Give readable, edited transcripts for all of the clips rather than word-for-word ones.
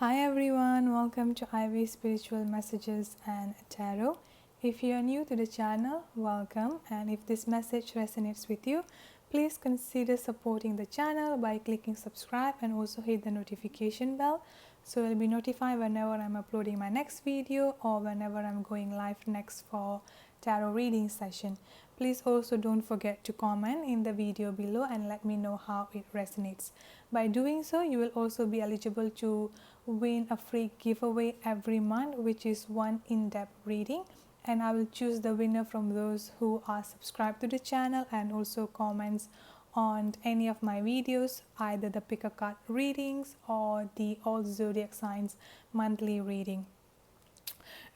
Hi everyone, welcome to Ivy Spiritual Messages and Tarot. If you are new to the channel, welcome, and if this message resonates with you, please consider supporting the channel by clicking subscribe and also hit the notification bell so you'll be notified whenever I'm uploading my next video or whenever I'm going live next for tarot reading session. Please also don't forget to comment in the video below and let me know how it resonates. By doing so, you will also be eligible to win a free giveaway every month, which is one in-depth reading, and I will choose the winner from those who are subscribed to the channel and also comments on any of my videos, either the pick a card readings or the all zodiac signs monthly reading.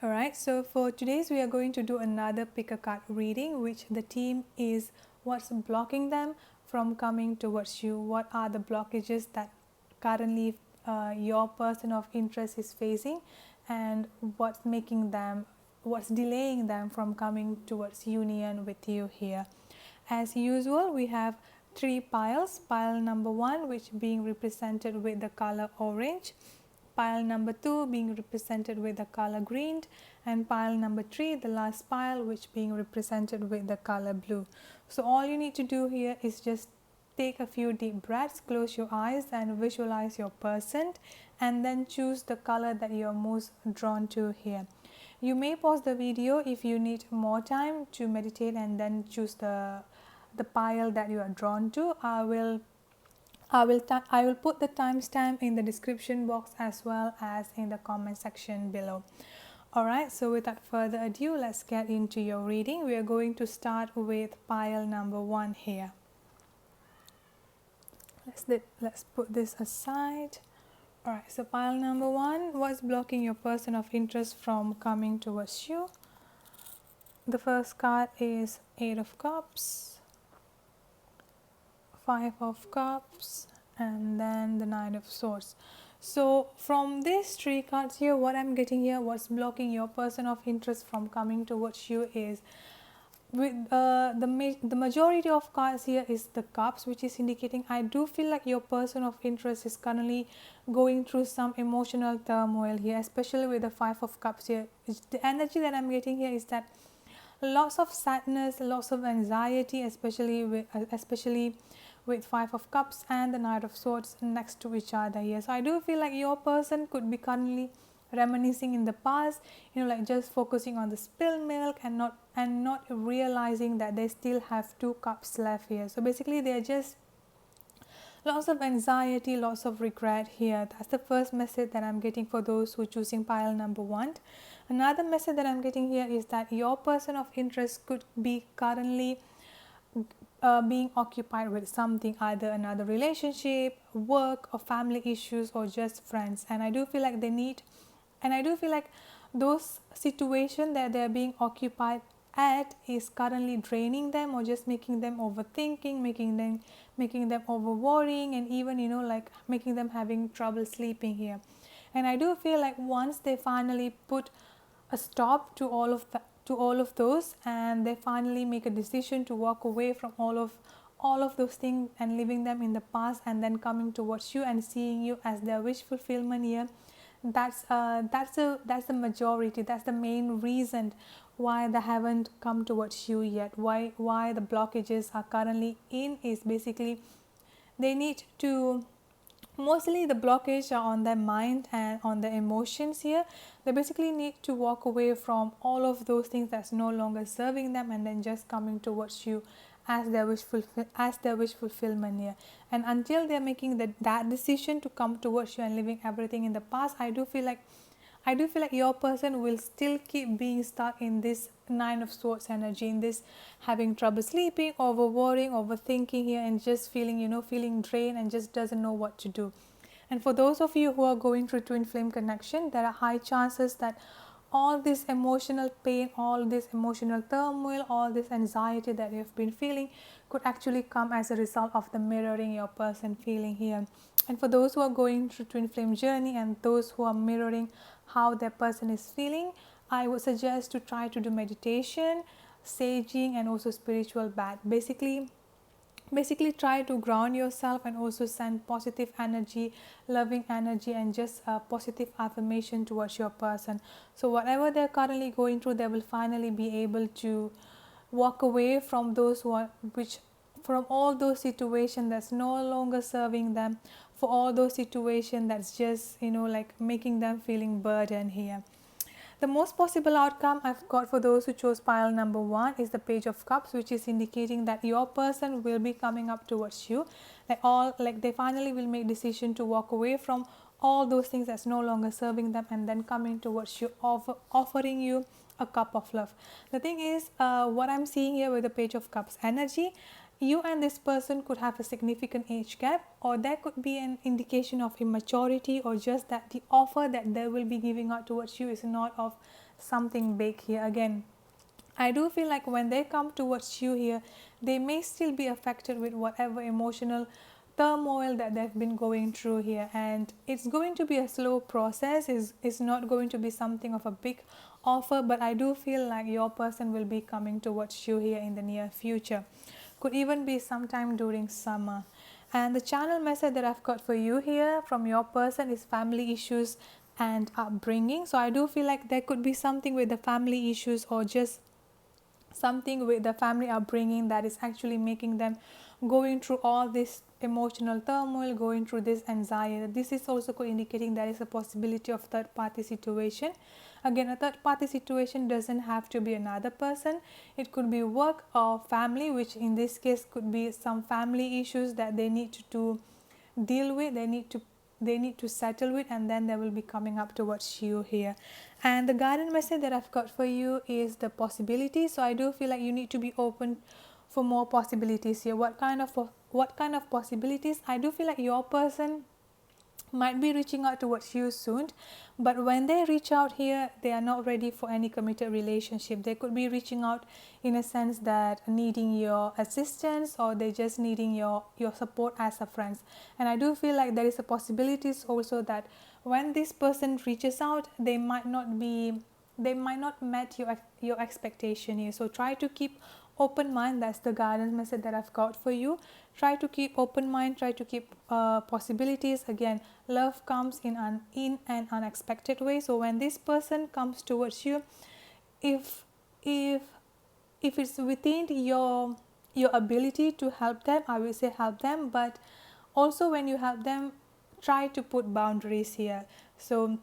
Alright, so for today's we are going to do another pick a card reading, which the theme is what's blocking them from coming towards you. What are the blockages that currently your person of interest is facing, and what's delaying them from coming towards union with you here. As usual, we have three piles. Pile number 1, which being represented with the color orange, pile number 2 being represented with the color green, and pile number 3, the last pile, which being represented with the color blue. So all you need to do here is just take a few deep breaths, close your eyes and visualize your person, and then choose the color that you are most drawn to here. You may pause the video if you need more time to meditate and then choose the pile that you are drawn to. I will put the timestamp in the description box as well as in the comment section below. Alright, so without further ado, let's get into your reading. We are going to start with pile number 1 here. Let's put this aside. Alright, so pile number 1, what's blocking your person of interest from coming towards you? The first card is 8 of Cups, 5 of Cups, and then the 9 of Swords. So from these three cards here, what I'm getting here, what's blocking your person of interest from coming towards you is with the majority of cards here is the Cups, which is indicating I do feel like your person of interest is currently going through some emotional turmoil here, especially with the 5 of Cups here. The energy that I'm getting here is that lots of sadness, lots of anxiety, especially with 5 of Cups and the Knight of Swords next to each other here. So I do feel like your person could be currently reminiscing in the past, like just focusing on the spilled milk and not realizing that they still have 2 cups left here. So basically they're just lots of anxiety, lots of regret here. That's the first message that I'm getting for those who are choosing pile number 1. Another message that I'm getting here is that your person of interest could be currently being occupied with something, either another relationship, work, or family issues, or just friends. And I do feel like those situations that they're being occupied at is currently draining them or just making them overthinking, making them over worrying, and even like making them having trouble sleeping here. And I do feel like once they finally put a stop to all of those, and they finally make a decision to walk away from all of those things and leaving them in the past, and then coming towards you and seeing you as their wish fulfillment here, that's the majority, that's the main reason why they haven't come towards you yet, why the blockages are currently in, is basically they need to, mostly the blockage are on their mind and on their emotions here. They basically need to walk away from all of those things that's no longer serving them, and then just coming towards you as their wish fulfillment here. And until they're making that decision to come towards you and leaving everything in the past, I do feel like your person will still keep being stuck in this 9 of Swords energy, in this having trouble sleeping, over worrying, overthinking here, and just feeling drained and just doesn't know what to do. And for those of you who are going through twin flame connection, there are high chances that all this emotional pain, all this emotional turmoil, all this anxiety that you've been feeling could actually come as a result of the mirroring your person feeling here. And for those who are going through twin flame journey and those who are mirroring how their person is feeling, I would suggest to try to do meditation, saging, and also spiritual bath. Basically basically try to ground yourself and also send positive energy, loving energy, and just positive affirmation towards your person. So whatever they're currently going through, they will finally be able to walk away from those which from all those situations that's no longer serving them, for all those situations that's just like making them feeling burdened here. The most possible outcome I've got for those who chose pile number 1 is the Page of Cups, which is indicating that your person will be coming up towards you, like they finally will make decision to walk away from all those things that's no longer serving them, and then coming towards you, offering you a cup of love. The thing is, what I'm seeing here with the Page of Cups energy, you and this person could have a significant age gap, or there could be an indication of immaturity, or just that the offer that they will be giving out towards you is not of something big here. Again, I do feel like when they come towards you here, they may still be affected with whatever emotional turmoil that they've been going through here, and it's going to be a slow process. It's not going to be something of a big offer, but I do feel like your person will be coming towards you here in the near future. Could even be sometime during summer. And the channel message that I've got for you here from your person is family issues and upbringing. So I do feel like there could be something with the family issues, or just something with the family upbringing that is actually making them going through all this emotional turmoil, going through this anxiety. This is also indicating there is a possibility of third party situation. Again, a third party situation doesn't have to be another person. It could be work or family, which in this case could be some family issues that they need to deal with, they need to settle with, and then they will be coming up towards you here. And the guidance message that I've got for you is the possibilities. So I do feel like you need to be open for more possibilities here. What kind of possibilities? I do feel like your person might be reaching out towards you soon, but when they reach out here, they are not ready for any committed relationship. They could be reaching out in a sense that needing your assistance, or they just needing your support as a friend. And I do feel like there is a possibilities also that when this person reaches out, they might not met your expectation here. So try to keep open mind. That's the guidance message that I've got for you. Try to keep open mind, try to keep possibilities. Again, love comes in an unexpected way. So when this person comes towards you, if it's within your ability to help them, I will say help them. But also when you help them, try to put boundaries here. So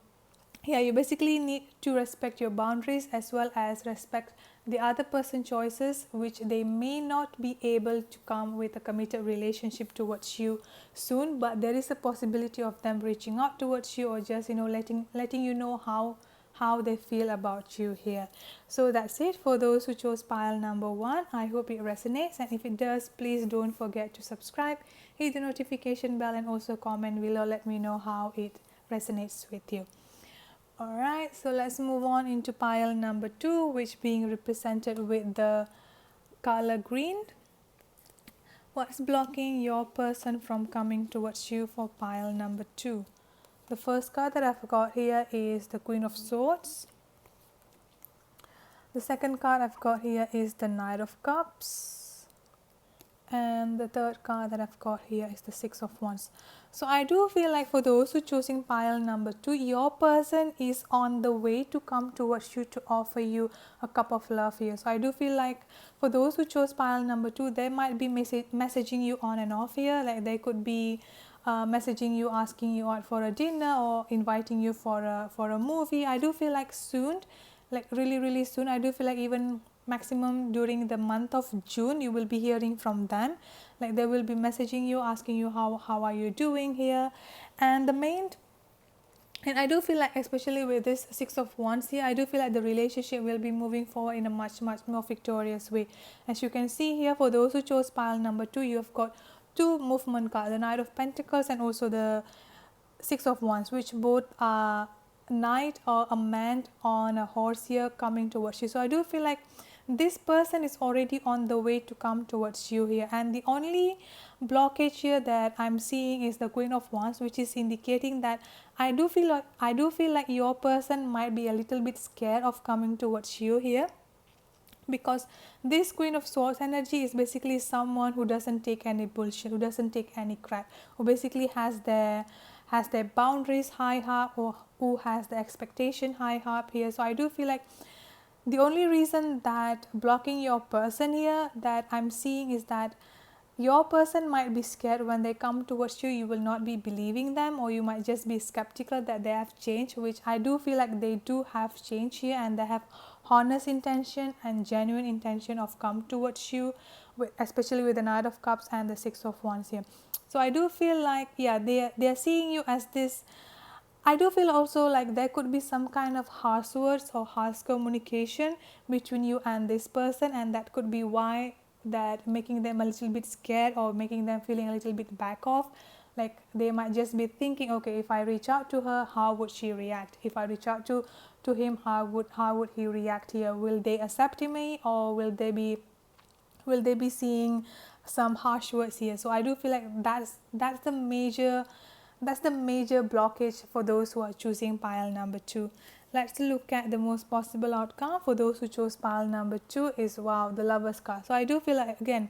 yeah, you basically need to respect your boundaries, as well as respect the other person's choices, which they may not be able to come with a committed relationship towards you soon, but there is a possibility of them reaching out towards you, or just letting you know how they feel about you here. So that's it for those who chose pile number 1. I hope it resonates, and if it does, please don't forget to subscribe, hit the notification bell, and also comment below. Let me know how it resonates with you. Alright, so let's move on into pile number 2, which being represented with the color green. What's blocking your person from coming towards you for pile number 2? The first card that I've got here is the Queen of Swords. The second card I've got here is the Knight of Cups. And the third card that I've got here is the Six of Wands. So I do feel like for those who choosing pile number 2, your person is on the way to come towards you to offer you a cup of love here. So I do feel like for those who chose pile number 2, they might be messaging you on and off here. Like they could be messaging you, asking you out for a dinner, or inviting you for a movie. I do feel like soon, like really soon. I do feel like even maximum during the month of June, you will be hearing from them. Like they will be messaging you, asking you how are you doing here. And I do feel like, especially with this Six of Wands here, I do feel like the relationship will be moving forward in a much more victorious way. As you can see here, for those who chose pile number 2, you have got 2 movement cards, the Knight of Pentacles and also the Six of Wands, which both are knight or a man on a horse here coming towards you. So I do feel like this person is already on the way to come towards you here, and the only blockage here that I'm seeing is the Queen of Wands, which is indicating that I do feel like your person might be a little bit scared of coming towards you here. because this Queen of Swords energy is basically someone who doesn't take any bullshit, who doesn't take any crap, who basically has their boundaries high up, or who has the expectation high up here. So I do feel like the only reason that blocking your person here that I'm seeing is that your person might be scared when they come towards you, you will not be believing them, or you might just be skeptical that they have changed, which I do feel like they do have change here, and they have honest intention and genuine intention of come towards you, especially with the Knight of Cups and the Six of Wands here. So I do feel like, yeah, they are seeing you as this. I do feel also like there could be some kind of harsh words or harsh communication between you and this person, and that could be why that making them a little bit scared or making them feeling a little bit back off. Like they might just be thinking, okay, if I reach out to her, how would she react? If I reach out to him, how would he react here? Will they accept me, or will they be seeing some harsh words here? So I do feel like that's the major blockage for those who are choosing pile number 2. Let's look at the most possible outcome for those who chose pile number 2 is, wow, the Lovers card. So I do feel like, again,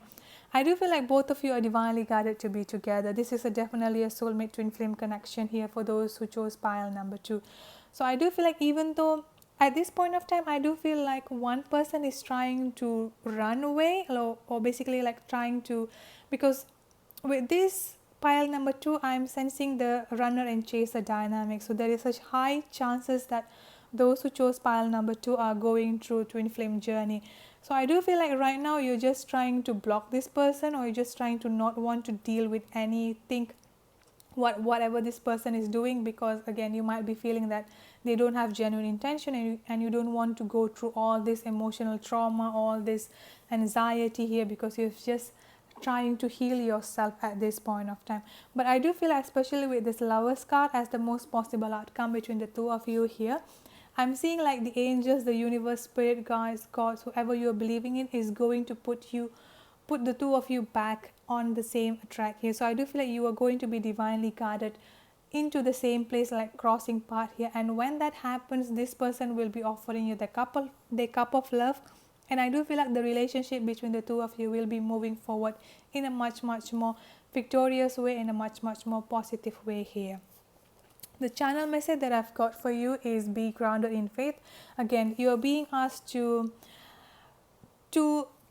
I do feel like both of you are divinely guided to be together. This is definitely a soulmate twin flame connection here for those who chose pile number 2. So I do feel like, even though at this point of time, I do feel like one person is trying to run away, or basically like trying to, because with this pile number 2, I am sensing the runner and chaser dynamic. So there is such high chances that those who chose pile number 2 are going through twin flame journey. So I do feel like right now you're just trying to block this person, or you're just trying to not want to deal with anything, whatever this person is doing, because again, you might be feeling that they don't have genuine intention, and you don't want to go through all this emotional trauma, all this anxiety here, because you're just trying to heal yourself at this point of time. But I do feel, especially with this Lovers card as the most possible outcome between the two of you here, I'm seeing like the angels, the universe, spirit guides, gods, whoever you're believing in is going to put the two of you back on the same track here. So I do feel like you are going to be divinely guided into the same place, like crossing path here. And when that happens, this person will be offering you the cup of love. And I do feel like the relationship between the two of you will be moving forward in a much more victorious way, in a much more positive way here. The channel message that I've got for you is be grounded in faith. Again, you are being asked to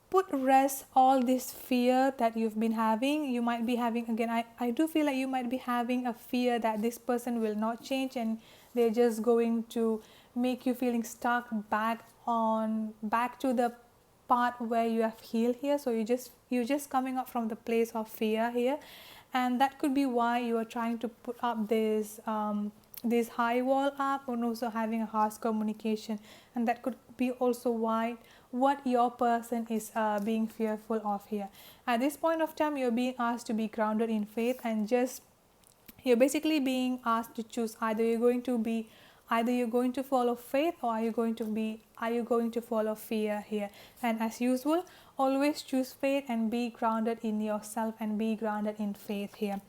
put rest all this fear that you've been having. You might be having, again, I do feel like you might be having a fear that this person will not change, and they're just going to make you feeling stuck back to the part where you have healed here. So you're just coming up from the place of fear here, and that could be why you are trying to put up this high wall up, and also having a harsh communication. And that could be also why what your person is being fearful of here. At this point of time, you're being asked to be grounded in faith, and just you're basically being asked to choose, either you're going to follow faith, or are you going to follow fear here. And as usual, always choose faith and be grounded in yourself and be grounded in faith here.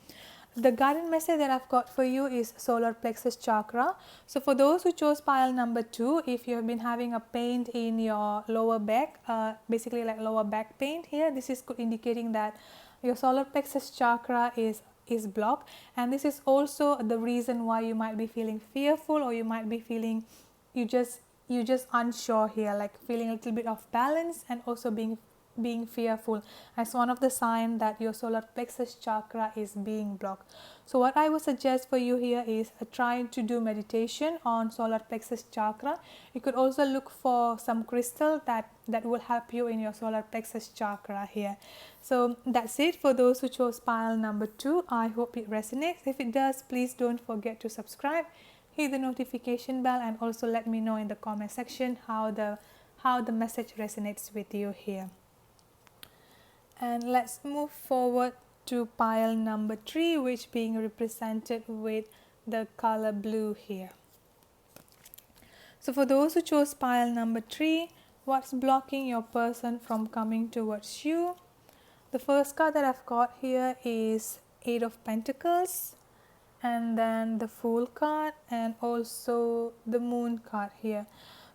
The guidance message that I've got for you is solar plexus chakra. So for those who chose pile number 2, if you have been having a pain in your lower back, basically like lower back pain here, this is indicating that your solar plexus chakra is blocked, and this is also the reason why you might be feeling fearful, or you might be feeling you just unsure here, like feeling a little bit off balance, and also being fearful as one of the signs that your solar plexus chakra is being blocked. So what I would suggest for you here is try to do meditation on solar plexus chakra. You could also look for some crystal that will help you in your solar plexus chakra here. So that's it for those who chose pile number 2. I hope it resonates. If it does, please don't forget to subscribe, hit the notification bell, and also let me know in the comment section how the message resonates with you here. And let's move forward to pile number 3, which being represented with the color blue here. So for those who chose pile number 3, what's blocking your person from coming towards you? The first card that I've got here is 8 of Pentacles, and then the Fool card, and also the Moon card here.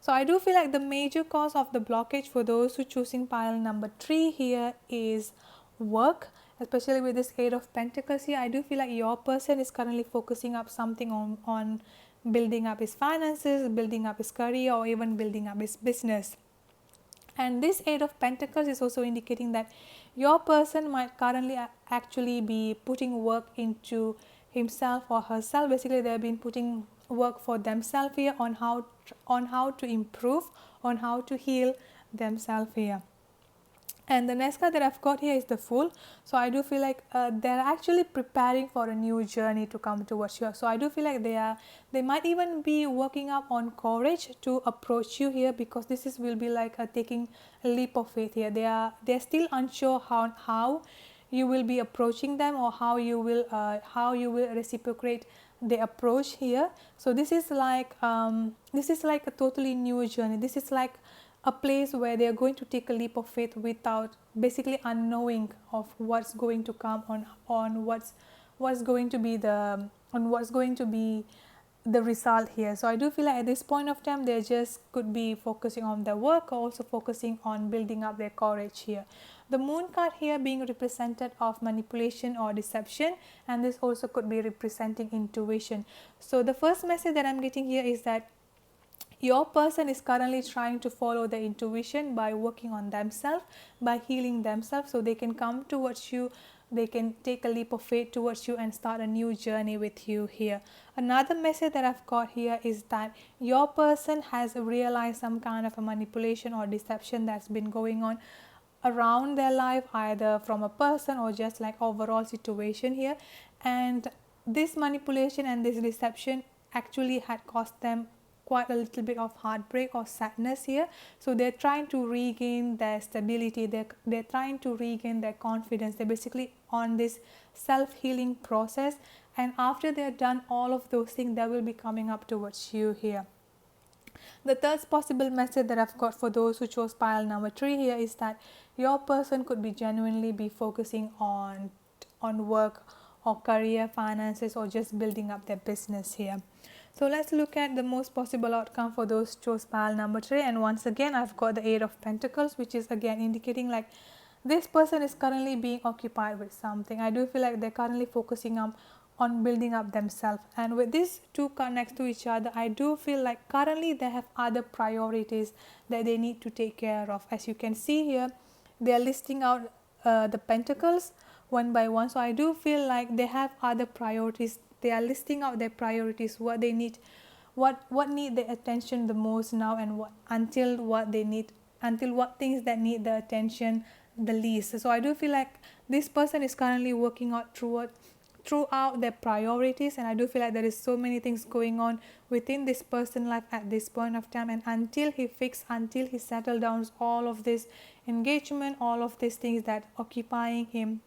So I do feel like the major cause of the blockage for those who choosing pile number 3 here is work, especially with this 8 of Pentacles here. I do feel like your person is currently focusing up something on building up his finances, building up his career, or even building up his business. And this 8 of Pentacles is also indicating that your person might currently actually be putting work into himself or herself. Basically, they've been putting work for themselves here on how to improve, on how to heal themselves here. And the next card that I've got here is the Fool. So I do feel like they're actually preparing for a new journey to come towards you. So I do feel like they might even be working up on courage to approach you here, because this will be like taking a leap of faith here. They're still unsure how you will be approaching them, or how you will reciprocate the approach here. So this is like a totally new journey. This is like a place where they are going to take a leap of faith without basically unknowing of what's going to come on what's going to be the result here. So I do feel like at this point of time they just could be focusing on their work, or also focusing on building up their courage here. The Moon card here being represented of manipulation or deception, and this also could be representing intuition. So the first message that I'm getting here is that your person is currently trying to follow the intuition by working on themselves, by healing themselves, so they can come towards you, they can take a leap of faith towards you and start a new journey with you here. Another message that I've got here is that your person has realized some kind of a manipulation or deception that's been going on around their life, either from a person or just like overall situation here. And this manipulation and this deception actually had cost them quite a little bit of heartbreak or sadness here. So they're trying to regain their stability, they're trying to regain their confidence. They're basically on this self-healing process, and after they're done all of those things, they will be coming up towards you here. The third possible message that I've got for those who chose pile number 3 here is that your person could be genuinely be focusing on work or career, finances, or just building up their business here. So let's look at the most possible outcome for those who chose pile number 3. And once again, I've got the 8 of Pentacles, which is again indicating like this person is currently being occupied with something. I do feel like they're currently focusing on building up themselves. And with these two cards next to each other, I do feel like currently they have other priorities that they need to take care of. As you can see here, they are listing out the pentacles one by one. So I do feel like they have other priorities. They are listing out their priorities, what they need, what need their attention the most now, and what things that need the attention the least. So I do feel like this person is currently working out throughout their priorities, and I do feel like there is so many things going on within this person's life at this point of time, and until he settle down all of this engagement, all of these things that occupying him,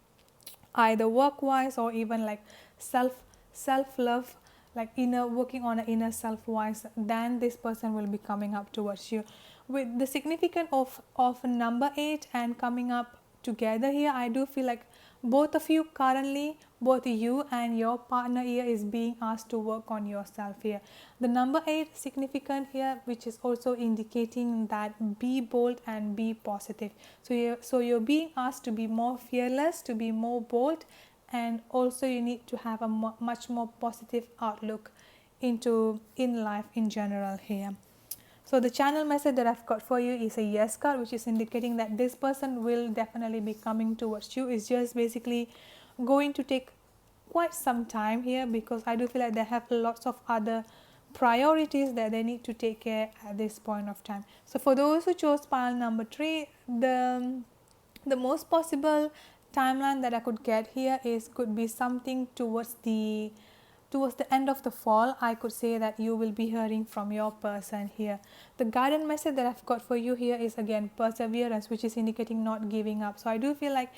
either work wise or even like self-love, like working on an inner self-wise, then this person will be coming up towards you. With the significance of number 8 and coming up together here, I do feel like both of you currently, both you and your partner here is being asked to work on yourself here. The number 8 significant here, which is also indicating that be bold and be positive. So you're being asked to be more fearless, to be more bold, and also you need to have a much more positive outlook in life in general here. So the channel message that I've got for you is a yes card, which is indicating that this person will definitely be coming towards you. It's just basically going to take quite some time here, because I do feel like they have lots of other priorities that they need to take care at this point of time. So for those who chose pile number 3, the most possible timeline that I could get here could be something towards the end of the fall. I could say that you will be hearing from your person here. The guidance message that I've got for you here is again perseverance, which is indicating not giving up. So I do feel like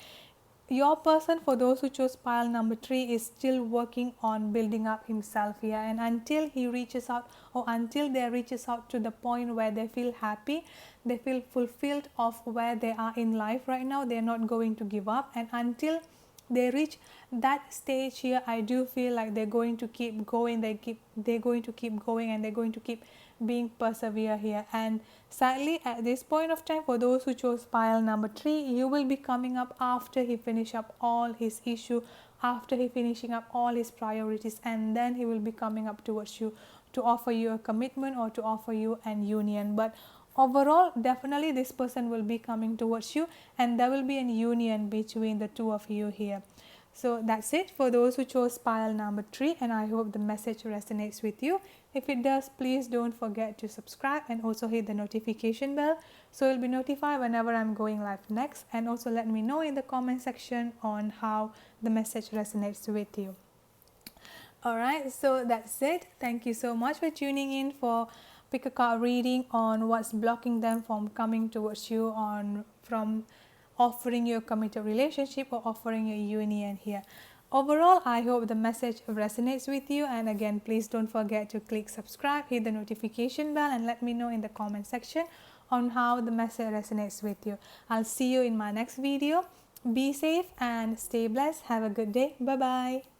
your person, for those who chose pile number 3, is still working on building up himself here, and until he reaches out, or until they reaches out to the point where they feel happy, they feel fulfilled of where they are in life right now, they're not going to give up. And until they reach that stage here, I do feel like they're going to keep going, they're going to keep going, and they're going to keep being persevere here. And sadly, at this point of time, for those who chose pile number 3, you will be coming up after he finish up all his issue, after he finishing up all his priorities, and then he will be coming up towards you to offer you a commitment or to offer you an union. But overall, definitely this person will be coming towards you, and there will be an union between the two of you here. So that's it for those who chose pile number 3, and I hope the message resonates with you. If it does, please don't forget to subscribe and also hit the notification bell so you'll be notified whenever I'm going live next, and also let me know in the comment section on how the message resonates with you. Alright, so that's it. Thank you so much for tuning in for pick a card reading on what's blocking them from coming towards you, from offering you a committed relationship or offering you a union here. Overall, I hope the message resonates with you, and again, please don't forget to click subscribe, hit the notification bell, and let me know in the comment section on how the message resonates with you. I'll see you in my next video. Be safe and stay blessed. Have a good day. Bye bye.